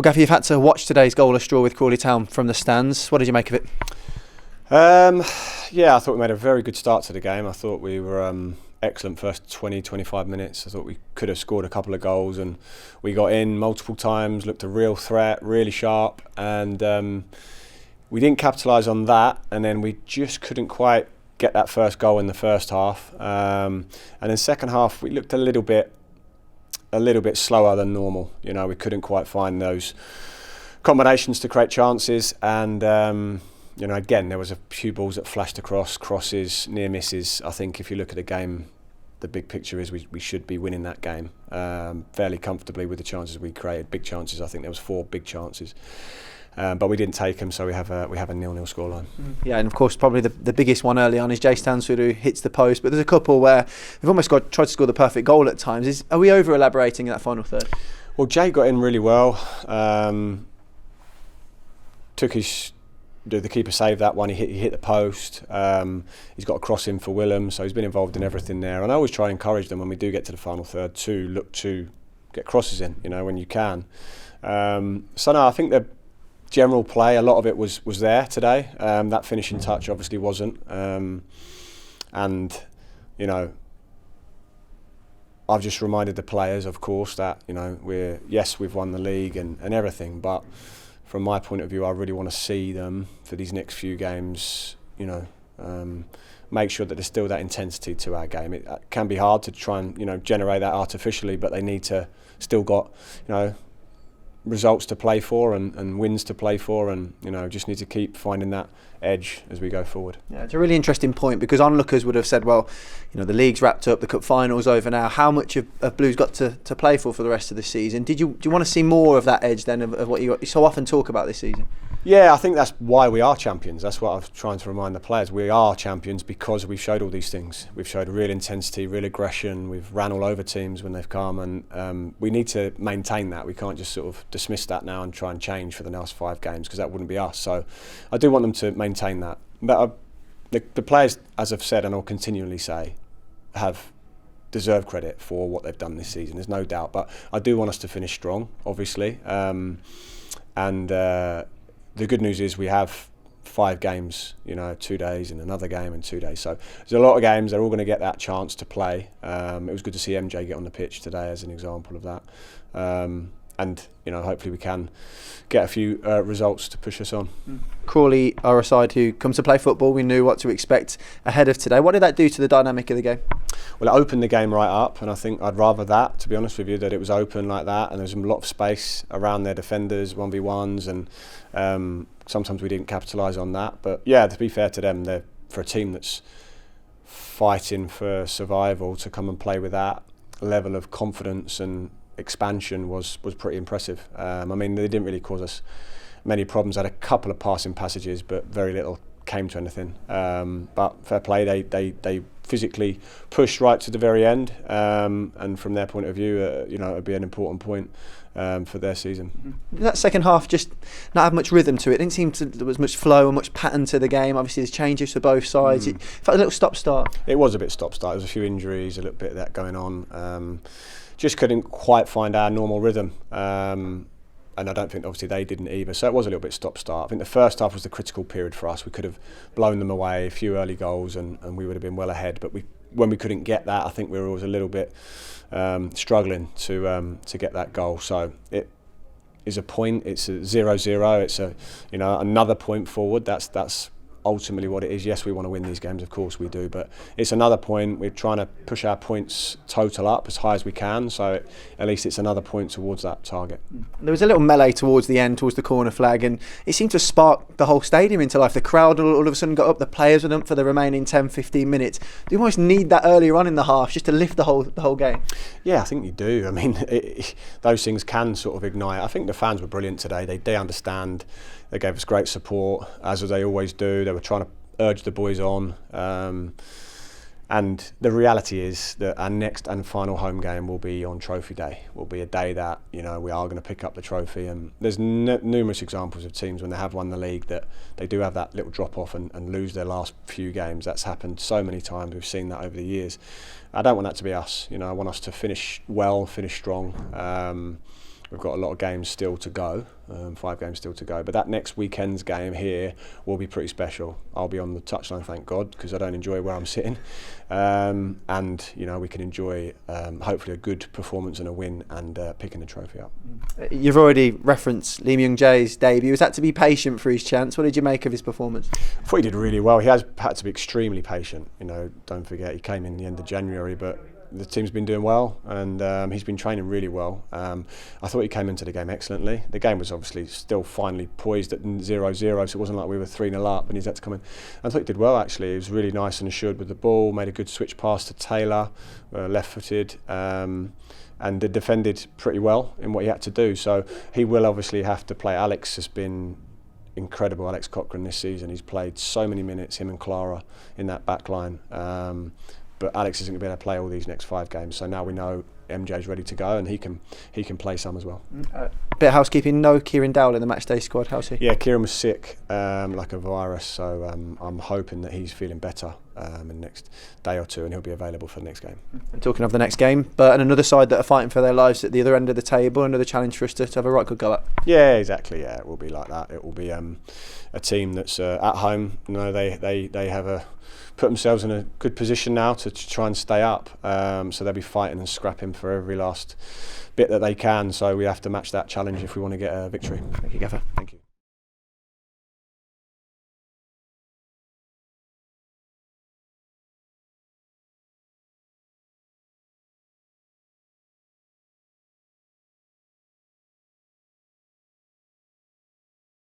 Gaffer, you've had to watch today's goalless draw with Crawley Town from the stands. What did you make of it? Yeah, I thought we made a very good start to the game. I thought we were excellent first 20-25 minutes. I thought we could have scored a couple of goals, and we got in multiple times, looked a real threat, really sharp, and we didn't capitalise on that, and then we just couldn't quite get that first goal in the first half. And in second half we looked a little bit slower than normal. You know, we couldn't quite find those combinations to create chances, and you know, again, there was a few balls that flashed across, crosses, near misses. I think if you look at the game, the big picture is we should be winning that game fairly comfortably with the chances we created. Big chances. I think there was 4 big chances, but we didn't take them, so we have a 0-0 scoreline. Yeah, and of course, probably the biggest one early on is Jay Stansford, who hits the post. But there's a couple where we've almost tried to score the perfect goal at times. Are we over elaborating in that final third? Well, Jay got in really well. The keeper saved that one. He hit the post. He's got a cross in for Willem, so he's been involved in everything there. And I always try and encourage them when we do get to the final third to look to get crosses in, you know, when you can. So no, I think the general play, a lot of it was there today. That finishing touch obviously wasn't. And you know, I've just reminded the players, of course, that, you know, we've won the league and everything, but from my point of view, I really want to see them for these next few games, you know, make sure that there's still that intensity to our game. It can be hard to try and, you know, generate that artificially, but they need to still got, you know, results to play for and wins to play for, and, you know, just need to keep finding that edge as we go forward. Yeah, it's a really interesting point, because onlookers would have said, well, you know, the league's wrapped up, the cup final's over now. How much have Blues got to play for the rest of the season? Do you want to see more of that edge then of what you so often talk about this season? Yeah, I think that's why we are champions. That's what I was trying to remind the players. We are champions because we've showed all these things. We've showed real intensity, real aggression. We've ran all over teams when they've come, and we need to maintain that. We can't just sort of dismiss that now and try and change for the next 5 games, because that wouldn't be us. So I do want them to maintain that. But the players, as I've said and I'll continually say, have deserved credit for what they've done this season. There's no doubt. But I do want us to finish strong, obviously. The good news is we have 5 games, you know, 2 days and another game in 2 days. So there's a lot of games. They're all going to get that chance to play. It was good to see MJ get on the pitch today as an example of that. And, you know, hopefully we can get a few results to push us on. Crawley are a side who comes to play football. We knew what to expect ahead of today. What did that do to the dynamic of the game? Well, it opened the game right up, and I think I'd rather that, to be honest with you, that it was open like that, and there's a lot of space around their defenders, 1v1s, and sometimes we didn't capitalise on that. But yeah, to be fair to them, they're, for a team that's fighting for survival, to come and play with that level of confidence and expansion was pretty impressive. I mean, they didn't really cause us many problems. Had a couple of passing passages, but very little came to anything. But fair play, they physically pushed right to the very end, and from their point of view, you know, it'd be an important point for their season. That second half just not have much rhythm to it. Didn't seem there was much flow and much pattern to the game. Obviously, there's changes for both sides. It felt a little stop-start. It was a bit stop-start. There was a few injuries, a little bit of that going on. Just couldn't quite find our normal rhythm. And I don't think, obviously, they didn't either. So it was a little bit stop-start. I think the first half was the critical period for us. We could have blown them away, a few early goals, and we would have been well ahead. But when we couldn't get that, I think we were always a little bit struggling to get that goal. So it is a point. It's a 0-0. It's a, you know, another point forward. That's ultimately what it is. Yes, we want to win these games, of course we do, but it's another point. We're trying to push our points total up as high as we can, so at least it's another point towards that target. There was a little melee towards the end, towards the corner flag, and it seemed to spark the whole stadium into life. The crowd all of a sudden got up, the players were up for the remaining 10-15 minutes. Do you almost need that earlier on in the half just to lift the whole game? Yeah, I think you do. I mean, those things can sort of ignite. I think the fans were brilliant today. They understand. They gave us great support, as they always do. They were trying to urge the boys on. And the reality is that our next and final home game will be on Trophy Day. Will be a day that, you know, we are going to pick up the trophy. And there's numerous examples of teams when they have won the league that they do have that little drop off and lose their last few games. That's happened so many times. We've seen that over the years. I don't want that to be us. You know, I want us to finish well, finish strong. we've got a lot of games still to go, 5 games still to go. But that next weekend's game here will be pretty special. I'll be on the touchline, thank God, because I don't enjoy where I'm sitting. And we can enjoy hopefully a good performance and a win and picking the trophy up. You've already referenced Lee Myung-jae's debut. Was that to be patient for his chance? What did you make of his performance? I thought he did really well. He has had to be extremely patient. Don't forget he came in the end of January, but the team's been doing well, and he's been training really well. I thought he came into the game excellently. The game was obviously still finally poised at 0-0, so it wasn't like we were 3-0 up and he's had to come in. I thought he did well, actually. He was really nice and assured with the ball, made a good switch pass to Taylor, left-footed, and defended pretty well in what he had to do. So he will obviously have to play. Alex has been incredible, Alex Cochrane, this season. He's played so many minutes, him and Clara, in that back line. But Alex isn't going to be able to play all these next 5 games, so now we know MJ's ready to go and he can play some as well. Bit of housekeeping, no Kieran Dowell in the matchday squad, how's he? Yeah, Kieran was sick, like a virus, so I'm hoping that he's feeling better in the next day or 2 and he'll be available for the next game. And talking of the next game, but another side that are fighting for their lives at the other end of the table, another challenge for us to have a right good go at. Yeah, exactly, yeah, it will be like that. It will be a team that's at home. They have put themselves in a good position now to try and stay up, so they'll be fighting and scrapping for every last bit that they can, so we have to match that challenge if we want to get a victory. Thank you, Gaffer. Thank you.